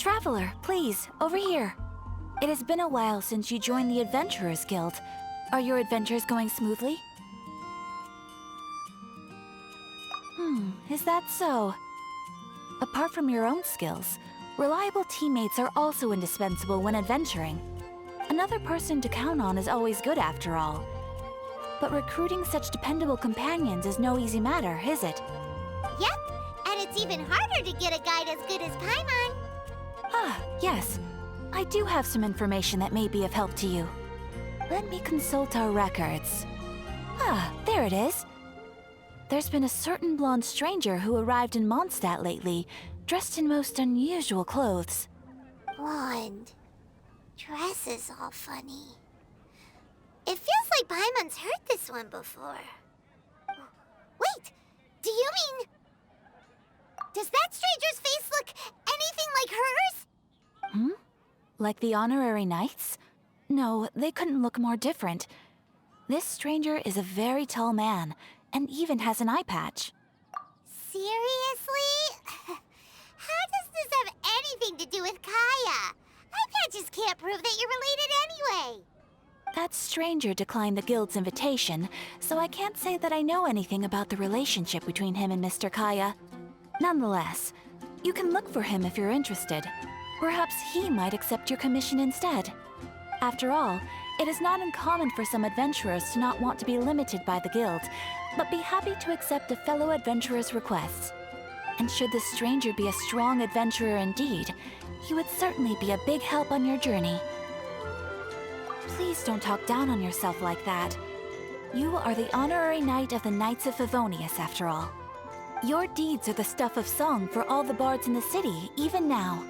Traveler, please, over here. It has been a while since you joined the Adventurers Guild. Are your adventures going smoothly? Is that so? Apart from your own skills, reliable teammates are also indispensable when adventuring. Another person to count on is always good after all. But recruiting such dependable companions is no easy matter, is it? Yep, and it's even harder to get a guide as good as Paimon. Ah, yes. I do have some information that may be of help to you. Let me consult our records. Ah, there it is. There's been a certain blonde stranger who arrived in Mondstadt lately, dressed in most unusual clothes. Blonde. Dresses all funny. It feels like Paimon's heard this one before. Wait, do you mean... Does that stranger's face look anything like hers? Like the honorary knights? No, they couldn't look more different. This stranger is a very tall man, and even has an eye patch. Seriously? How does this have anything to do with Kaya? Eye patches can't prove that you're related anyway. That stranger declined the guild's invitation, so I can't say that I know anything about the relationship between him and Mr. Kaya. Nonetheless, you can look for him if you're interested. Perhaps he might accept your commission instead. After all, it is not uncommon for some adventurers to not want to be limited by the guild, but be happy to accept a fellow adventurer's requests. And should this stranger be a strong adventurer indeed, he would certainly be a big help on your journey. Please don't talk down on yourself like that. You are the honorary knight of the Knights of Favonius, after all. Your deeds are the stuff of song for all the bards in the city, even now.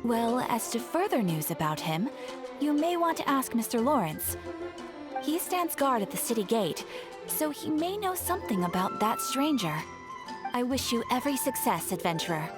Well, as to further news about him, you may want to ask Mr. Lawrence. He stands guard at the city gate, so he may know something about that stranger. I wish you every success, adventurer.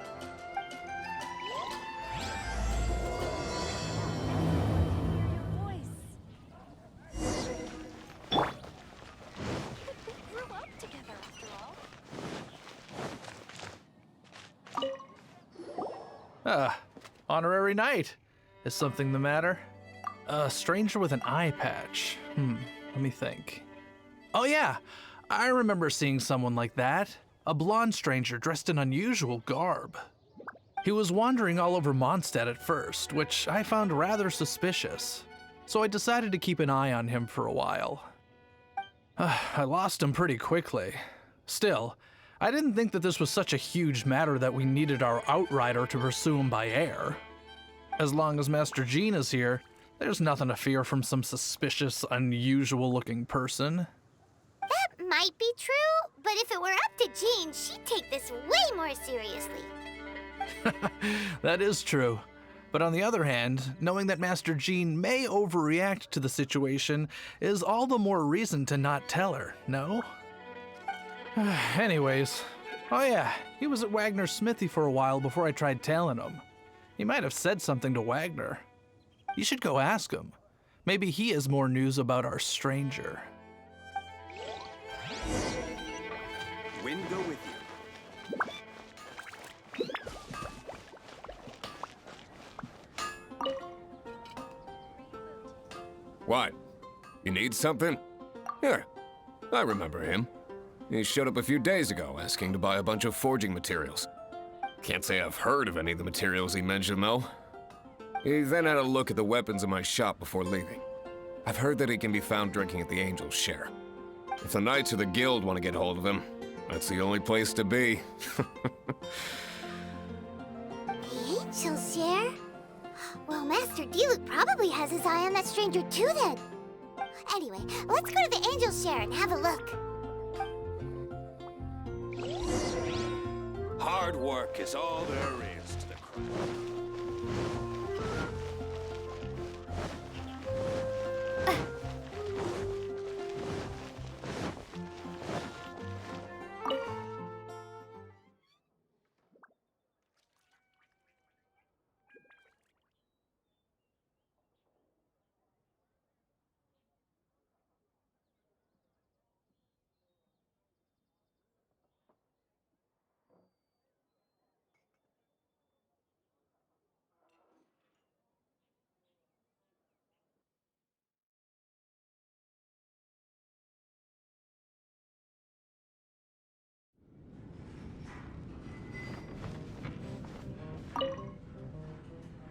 Honorary knight. Is something the matter? A stranger with an eye patch. Let me think. Oh yeah, I remember seeing someone like that. A blonde stranger dressed in unusual garb. He was wandering all over Mondstadt at first, which I found rather suspicious. So I decided to keep an eye on him for a while. I lost him pretty quickly. Still, I didn't think that this was such a huge matter that we needed our outrider to pursue him by air. As long as Master Jean is here, there's nothing to fear from some suspicious, unusual-looking person. That might be true, but if it were up to Jean, she'd take this way more seriously. That is true. But on the other hand, knowing that Master Jean may overreact to the situation is all the more reason to not tell her, no? Anyways, oh yeah, he was at Wagner's smithy for a while before I tried tailing him. He might have said something to Wagner. You should go ask him. Maybe he has more news about our stranger. Wind go with you. What? You need something? Here, I remember him. He showed up a few days ago asking to buy a bunch of forging materials. Can't say I've heard of any of the materials he mentioned, though. He then had a look at the weapons in my shop before leaving. I've heard that he can be found drinking at the Angel's Share. If the Knights of the Guild want to get hold of him, that's the only place to be. The Angel's Share? Well, Master Diluc probably has his eye on that stranger too, then. Anyway, let's go to the Angel's Share and have a look. Hard work is all there is to the craft.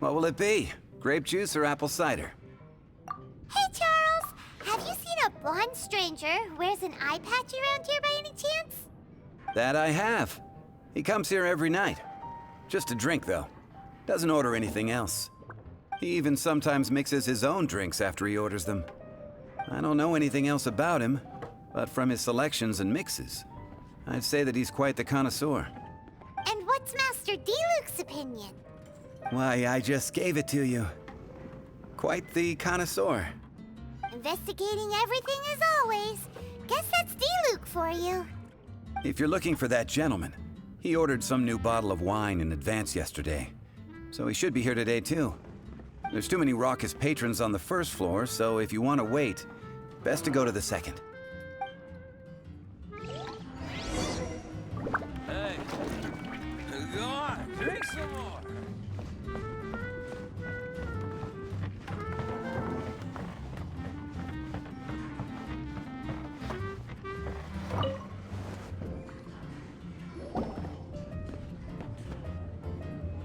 What will it be? Grape juice or apple cider? Hey, Charles! Have you seen a blonde stranger who wears an eye patch around here by any chance? That I have. He comes here every night. Just to drink, though. Doesn't order anything else. He even sometimes mixes his own drinks after he orders them. I don't know anything else about him, but from his selections and mixes, I'd say that he's quite the connoisseur. And what's Master D-Luke's opinion? Why, I just gave it to you. Quite the connoisseur. Investigating everything as always. Guess that's D-Luke for you. If you're looking for that gentleman, he ordered some new bottle of wine in advance yesterday. So he should be here today, too. There's too many raucous patrons on the first floor, so if you want to wait, best to go to the second. Hey, go on, drink some more.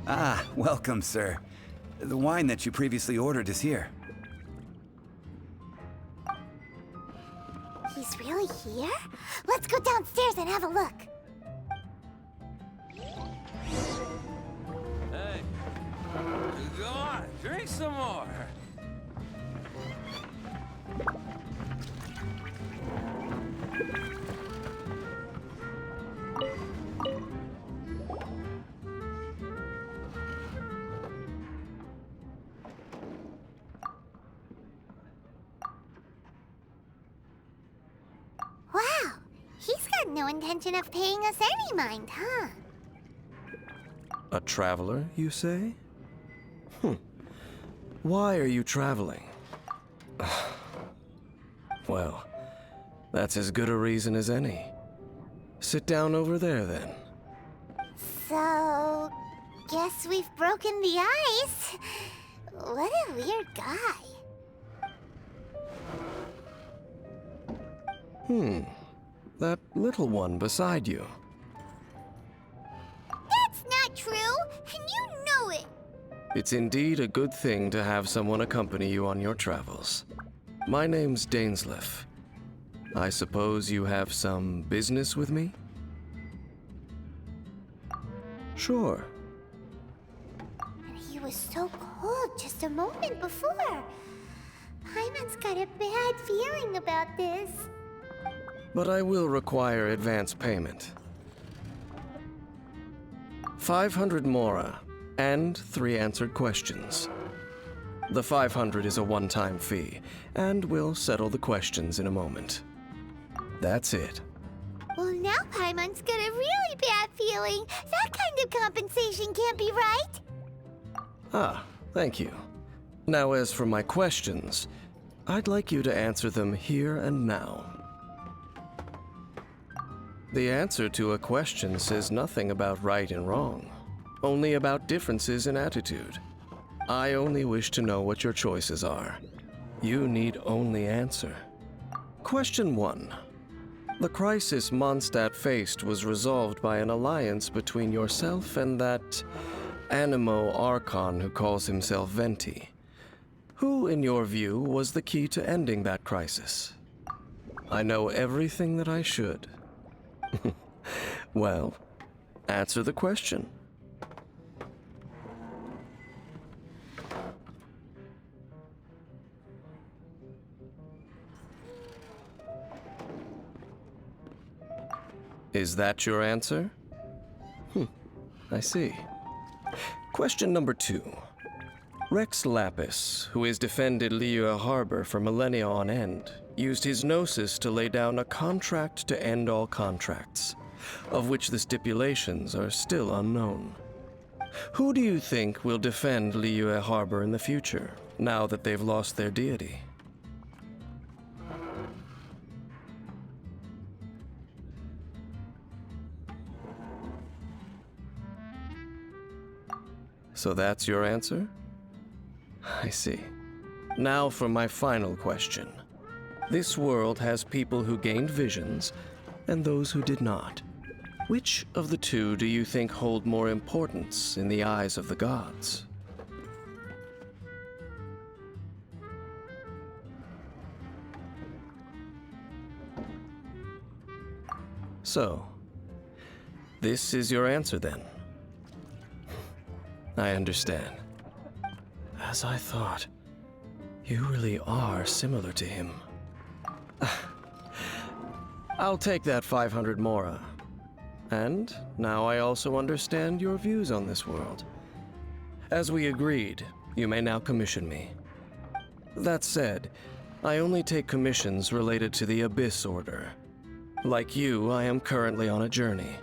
Ah, welcome, sir. The wine that you previously ordered is here. He's really here? Let's go downstairs and have a look. Hey, go on, drink some more. Wow, he's got no intention of paying us any mind, huh? A traveler, you say? Why are you traveling? Well, that's as good a reason as any. Sit down over there, then. So, guess we've broken the ice. What a weird guy. That little one beside you. That's not true, and you know it. It's indeed a good thing to have someone accompany you on your travels. My name's Dainsleif. I suppose you have some business with me? Sure. And he was so cold just a moment before. Paimon's got a bad feeling about this. But I will require advance payment. 500 mora, and 3 answered questions. The 500 is a one-time fee, and we'll settle the questions in a moment. That's it. Well, now Paimon's got a really bad feeling. That kind of compensation can't be right. Ah, thank you. Now as for my questions, I'd like you to answer them here and now. The answer to a question says nothing about right and wrong, only about differences in attitude. I only wish to know what your choices are. You need only answer. Question 1. The crisis Mondstadt faced was resolved by an alliance between yourself and that Animo Archon who calls himself Venti. Who, in your view, was the key to ending that crisis? I know everything that I should. Well, answer the question. Is that your answer? I see. Question number 2. Rex Lapis, who has defended Liyue Harbor for millennia on end, used his gnosis to lay down a contract to end all contracts, of which the stipulations are still unknown. Who do you think will defend Liyue Harbor in the future, now that they've lost their deity? So that's your answer? I see. Now for my final question. This world has people who gained visions, and those who did not. Which of the two do you think hold more importance in the eyes of the gods? So, this is your answer then? I understand. As I thought, you really are similar to him. I'll take that 500 mora. And now I also understand your views on this world. As we agreed, you may now commission me. That said, I only take commissions related to the Abyss Order. Like you, I am currently on a journey.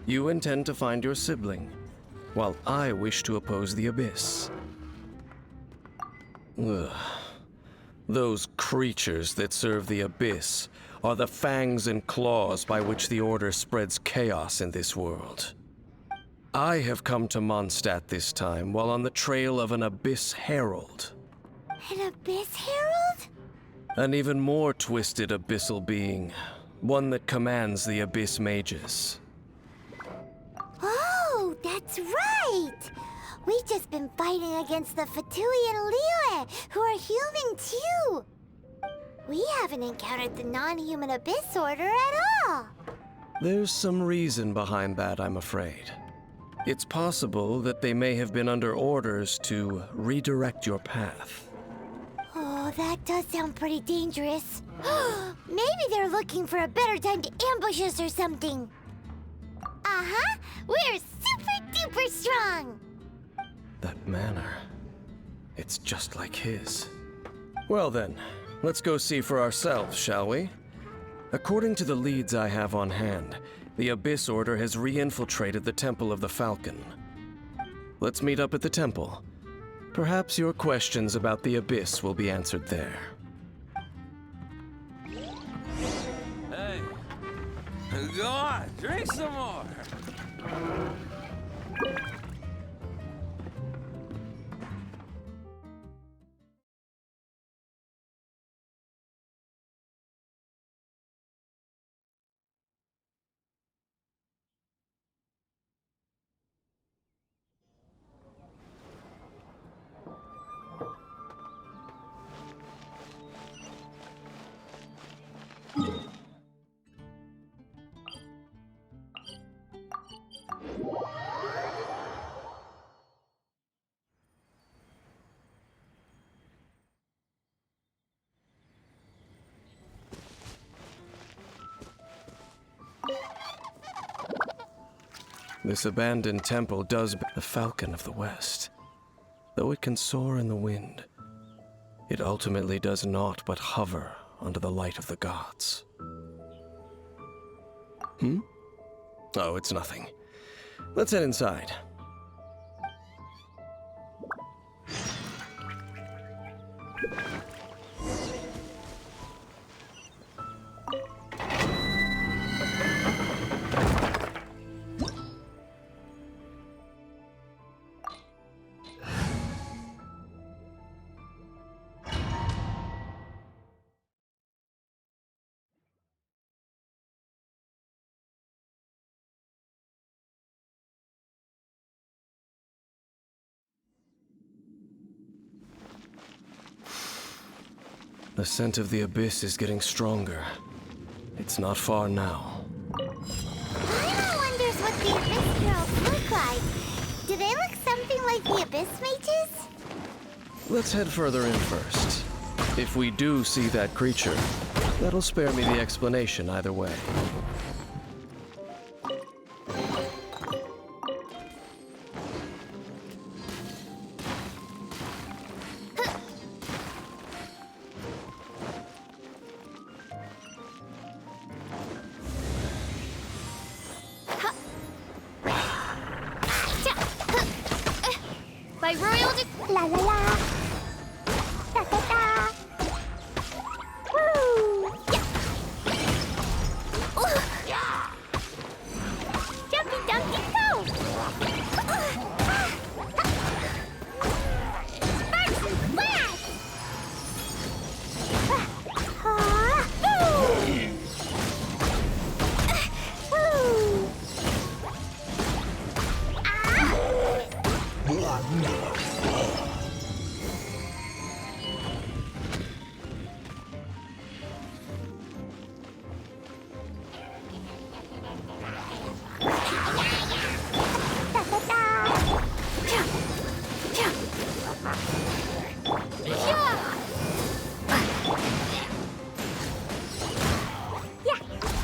You intend to find your sibling, while I wish to oppose the Abyss. Ugh. Those creatures that serve the Abyss are the fangs and claws by which the Order spreads chaos in this world. I have come to Mondstadt this time while on the trail of an Abyss Herald. An Abyss Herald? An even more twisted abyssal being, one that commands the Abyss Mages. Oh, that's right! We've just been fighting against the Fatui and Liyue, who are human too! We haven't encountered the non-human Abyss Order at all! There's some reason behind that, I'm afraid. It's possible that they may have been under orders to redirect your path. Oh, that does sound pretty dangerous. Maybe they're looking for a better time to ambush us or something. Uh-huh! We're super-duper strong! That manner, it's just like his. Well then, let's go see for ourselves, shall we? According to the leads I have on hand, the Abyss Order has re-infiltrated the Temple of the Falcon. Let's meet up at the temple. Perhaps your questions about the Abyss will be answered there. Hey, go on, drink some more. This abandoned temple does the Falcon of the West. Though it can soar in the wind, it ultimately does naught but hover under the light of the gods. Oh, it's nothing. Let's head inside. The scent of the Abyss is getting stronger. It's not far now. Paimon wonders what the Abyss Heralds look like. Do they look something like the Abyss Mages? Let's head further in first. If we do see that creature, that'll spare me the explanation either way. By royal la la la. Da da da. Woo! Yeah.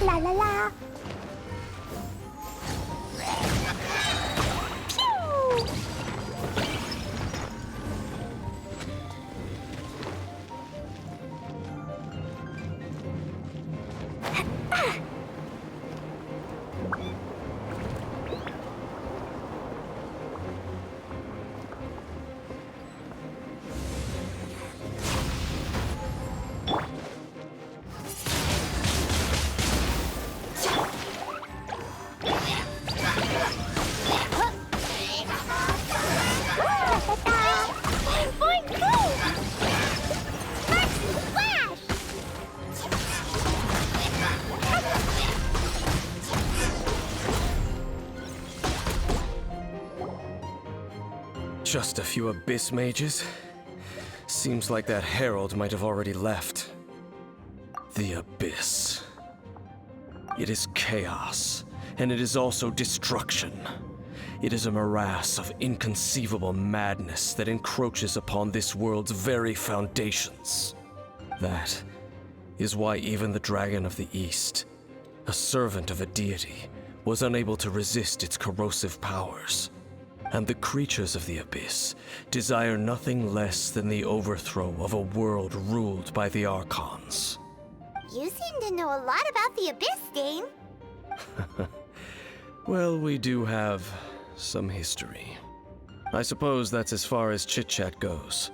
La la la. Pew! Just a few abyss mages? Seems like that herald might have already left. The abyss. It is chaos, and it is also destruction. It is a morass of inconceivable madness that encroaches upon this world's very foundations. That is why even the Dragon of the East, a servant of a deity, was unable to resist its corrosive powers. And the creatures of the Abyss desire nothing less than the overthrow of a world ruled by the Archons. You seem to know a lot about the Abyss, Dane. Well, we do have some history. I suppose that's as far as chit-chat goes.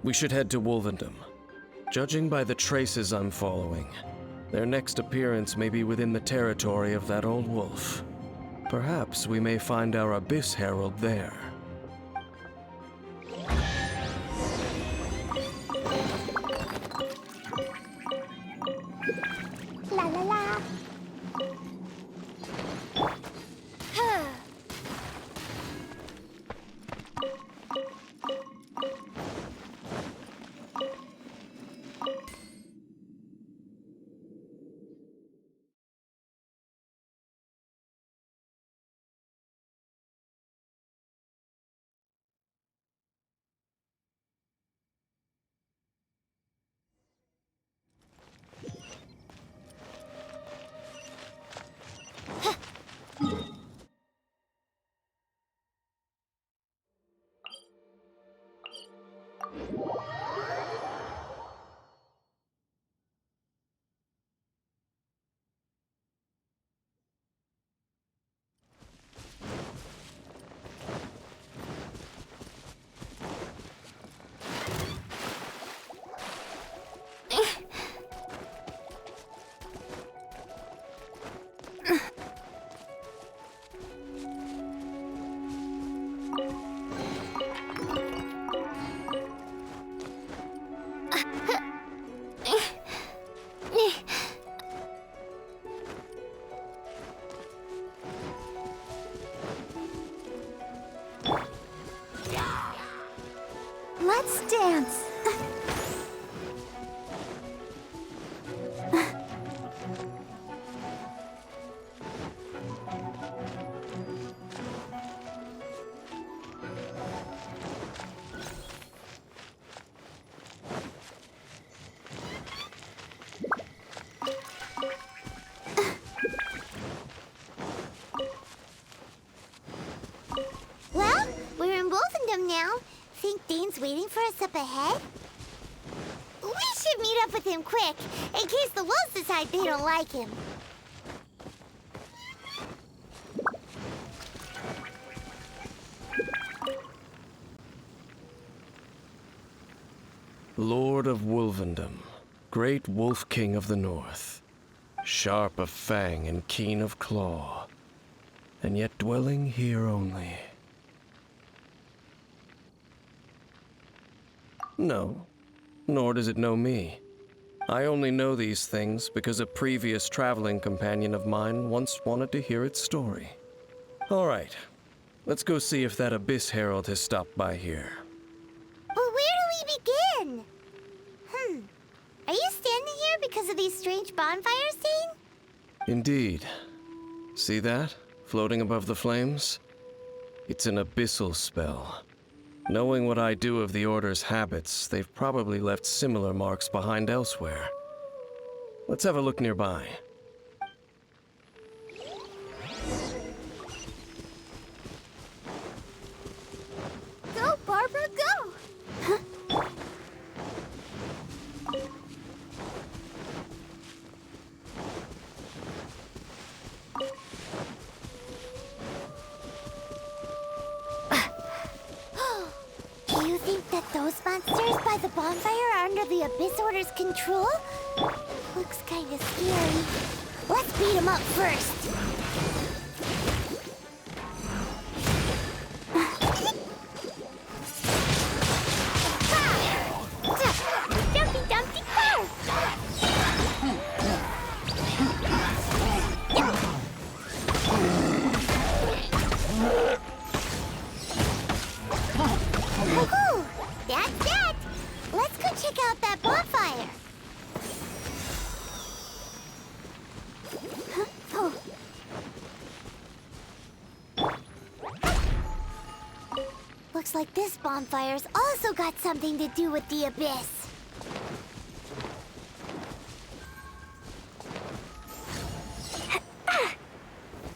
We should head to Wolvendom. Judging by the traces I'm following, their next appearance may be within the territory of that old wolf. Perhaps we may find our Abyss Herald there. La la la. Let's dance. Well, we're in Wolfendom now. Think Dane's waiting for us up ahead? We should meet up with him quick, in case the wolves decide they don't like him. Lord of Wolvendom, great Wolf King of the North, sharp of fang and keen of claw, and yet dwelling here only. No, nor does it know me. I only know these things because a previous traveling companion of mine once wanted to hear its story. All right, let's go see if that Abyss Herald has stopped by here. But where do we begin? Are you standing here because of these strange bonfires, Dane? Indeed. See that, floating above the flames? It's an abyssal spell. Knowing what I do of the Order's habits, they've probably left similar marks behind elsewhere. Let's have a look nearby. by the bonfire are under the Abyss Order's control? Looks kinda scary. Let's beat him up first. Dumpty Dumpty Go! Woohoo! That's that! Let's go check out that bonfire. Huh? Oh. Looks like this bonfire's also got something to do with the Abyss.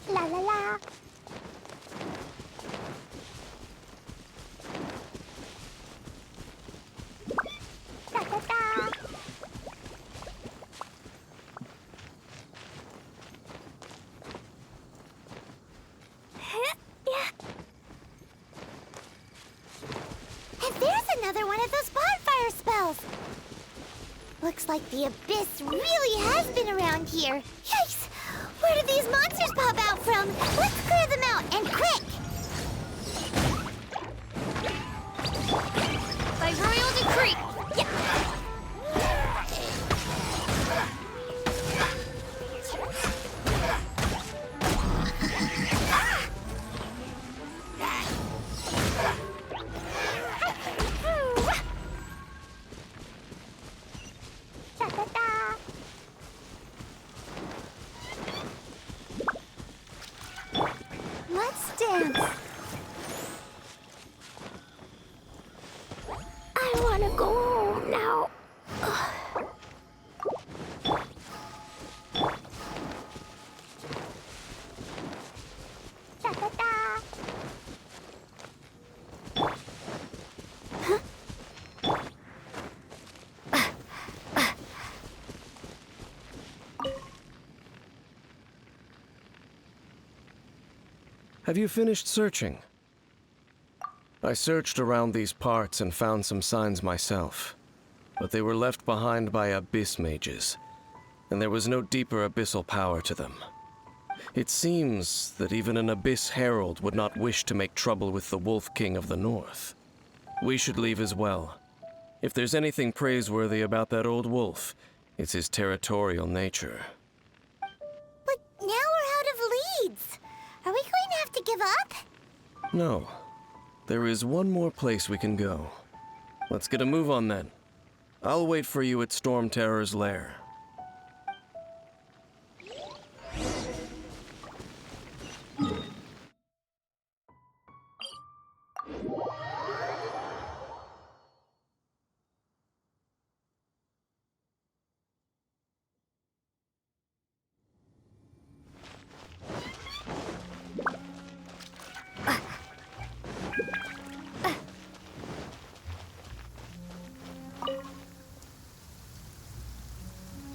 La la la. Da da da. And there's another one of those bonfire spells. Looks like the Abyss really has been around here. Yikes! Where did these monsters pop out from? Let's clear them out, and quick! By royal decree! Yeah. Da, da, da. Let's dance. I wanna go home now. Da, da, da. Have you finished searching? I searched around these parts and found some signs myself, but they were left behind by abyss mages, and there was no deeper abyssal power to them. It seems that even an abyss herald would not wish to make trouble with the Wolf King of the North. We should leave as well. If there's anything praiseworthy about that old wolf, it's his territorial nature. But now we're out of leads. Are we going to have to give up? No. There is one more place we can go. Let's get a move on then. I'll wait for you at Storm Terror's lair.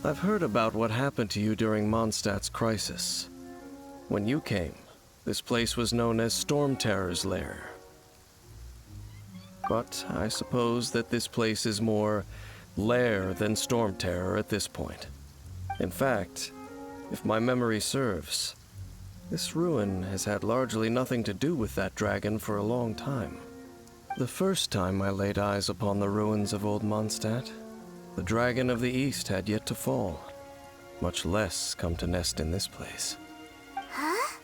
I've heard about what happened to you during Mondstadt's crisis. When you came, this place was known as Storm Terror's lair. But I suppose that this place is more lair than Storm Terror at this point. In fact, if my memory serves, this ruin has had largely nothing to do with that dragon for a long time. The first time I laid eyes upon the ruins of Old Mondstadt, the Dragon of the East had yet to fall, much less come to nest in this place. Huh?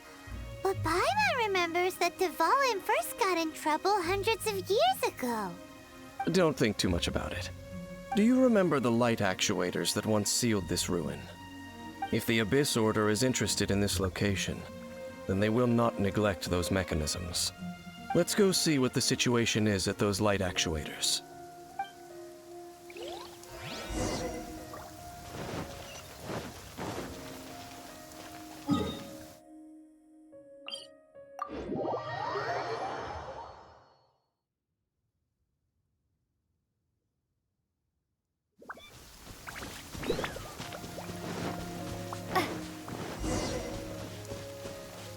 But Paimon remembers that Dvalin first got in trouble hundreds of years ago. Don't think too much about it. Do you remember the light actuators that once sealed this ruin? If the Abyss Order is interested in this location, then they will not neglect those mechanisms. Let's go see what the situation is at those light actuators.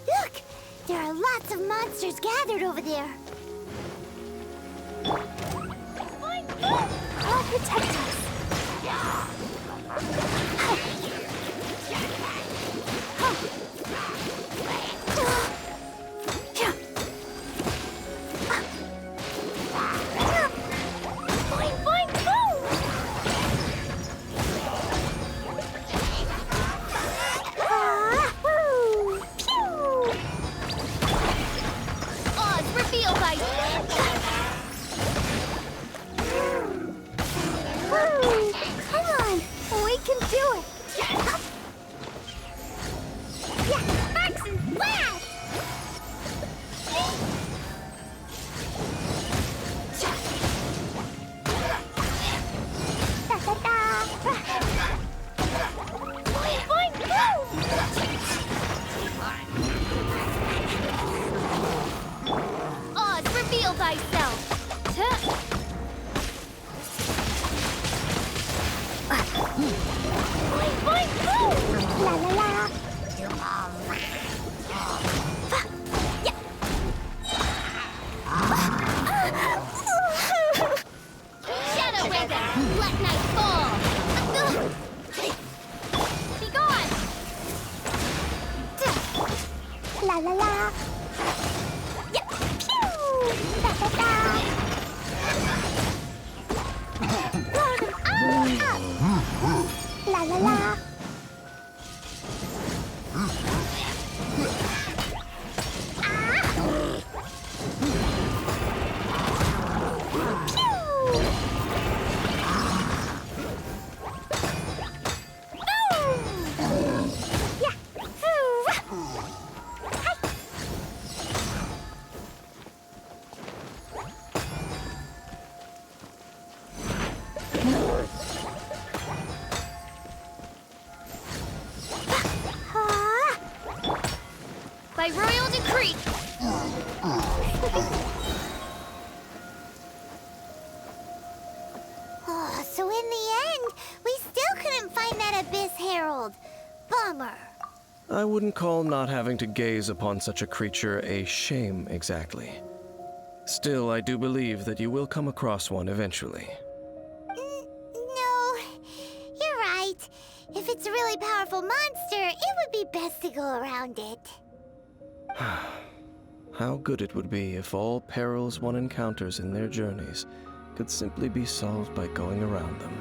Look! There are lots of monsters gathered over there. protect us. Boing, boing, boom! Pew! Oz, reveal by... Come on, we can do it. Yeah, Max and Blast! Boing, boing, boom! Oz, reveal thyself. Boing, boing, boom! La la la. Shadow Raven, let night fall. Be gone. La la la. Yeah. Pew! Da da da. Blow them all up. La la la. By royal decree. Oh, so in the end, we still couldn't find that Abyss Herald. Bummer. I wouldn't call not having to gaze upon such a creature a shame exactly. Still, I do believe that you will come across one eventually. No, you're right. If it's a really powerful monster, it would be best to go around it. How good it would be if all perils one encounters in their journeys could simply be solved by going around them.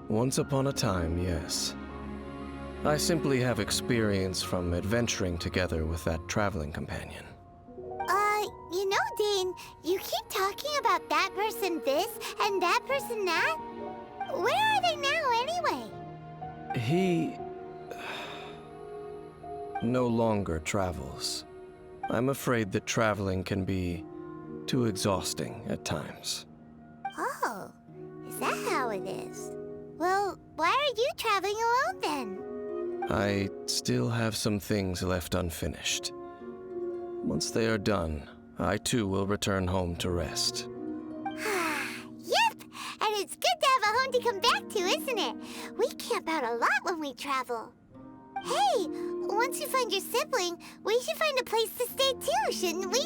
Once upon a time, yes. I simply have experience from adventuring together with that traveling companion. You know, Dane, you keep talking about that person this and that person that. Where are they now, anyway? He no longer travels. I'm afraid that traveling can be too exhausting at times. Oh, is that how it is? Well, why are you traveling alone then? I still have some things left unfinished. Once they are done, I too will return home to rest. Yep, and it's good to have a home to come back to, isn't it? We camp out a lot when we travel. Hey, once you find your sibling, we should find a place to stay too, shouldn't we?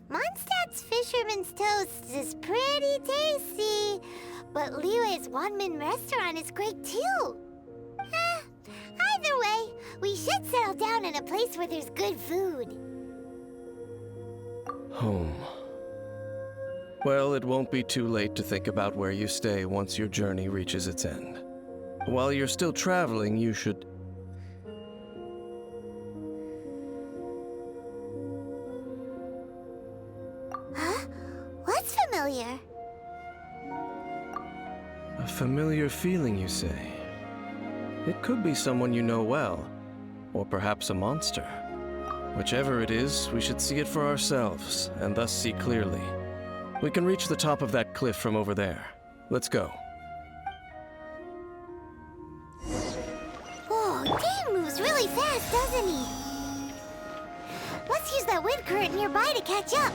Mondstadt's Fisherman's Toast is pretty tasty, but Liyue's Wanmin restaurant is great too. Either way, we should settle down in a place where there's good food. Home. Well, it won't be too late to think about where you stay once your journey reaches its end. While you're still traveling, you should... Huh? What's familiar? A familiar feeling, you say? It could be someone you know well, or perhaps a monster. Whichever it is, we should see it for ourselves, and thus see clearly. We can reach the top of that cliff from over there. Let's go. Oh, Dane moves really fast, doesn't he? Let's use that wind current nearby to catch up.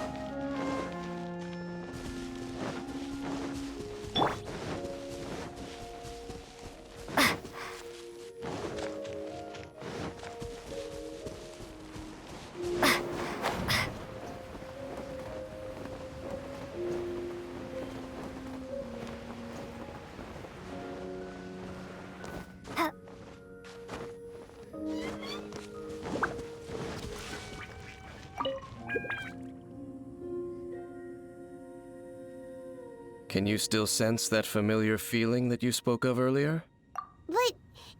Can you still sense that familiar feeling that you spoke of earlier? But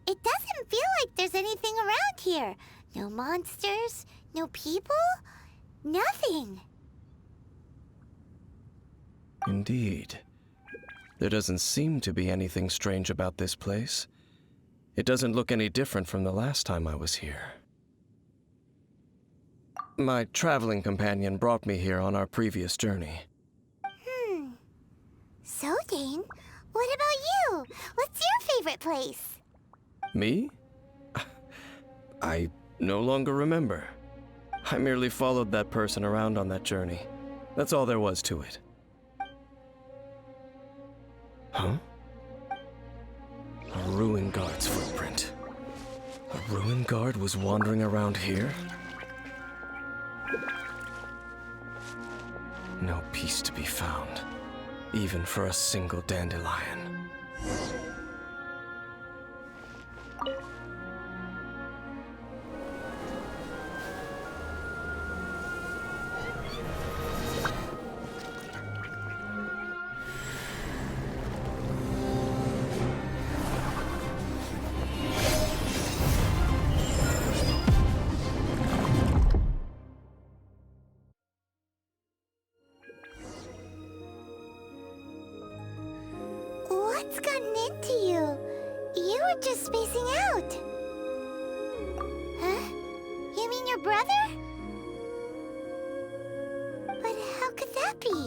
it doesn't feel like there's anything around here. No monsters, no people, nothing. Indeed. There doesn't seem to be anything strange about this place. It doesn't look any different from the last time I was here. My traveling companion brought me here on our previous journey. So, Dane, what about you? What's your favorite place? Me? I no longer remember. I merely followed that person around on that journey. That's all there was to it. Huh? A ruin guard's footprint. A ruin guard was wandering around here? No peace to be found, even for a single dandelion. What's gotten into you? You were just spacing out. Huh? You mean your brother? But how could that be?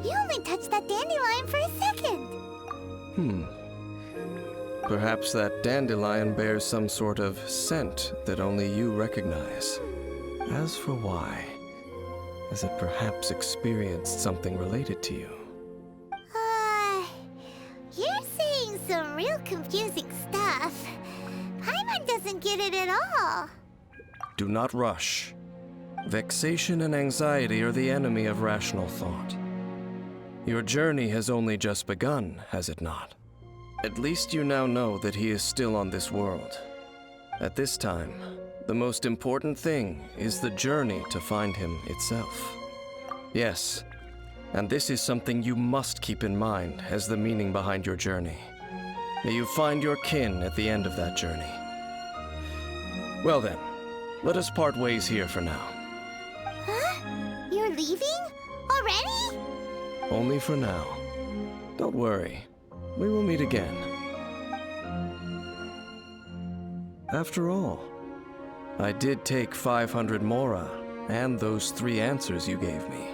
You only touched that dandelion for a second. Perhaps that dandelion bears some sort of scent that only you recognize. As for why, has it perhaps experienced something related to you? You're saying some real confusing stuff. Paimon doesn't get it at all. Do not rush. Vexation and anxiety are the enemy of rational thought. Your journey has only just begun, has it not? At least you now know that he is still on this world. At this time, the most important thing is the journey to find him itself. Yes, and this is something you must keep in mind as the meaning behind your journey. May you find your kin at the end of that journey. Well then, let us part ways here for now. Huh? You're leaving? Already? Only for now. Don't worry. We will meet again. After all, I did take 500 mora and those 3 answers you gave me.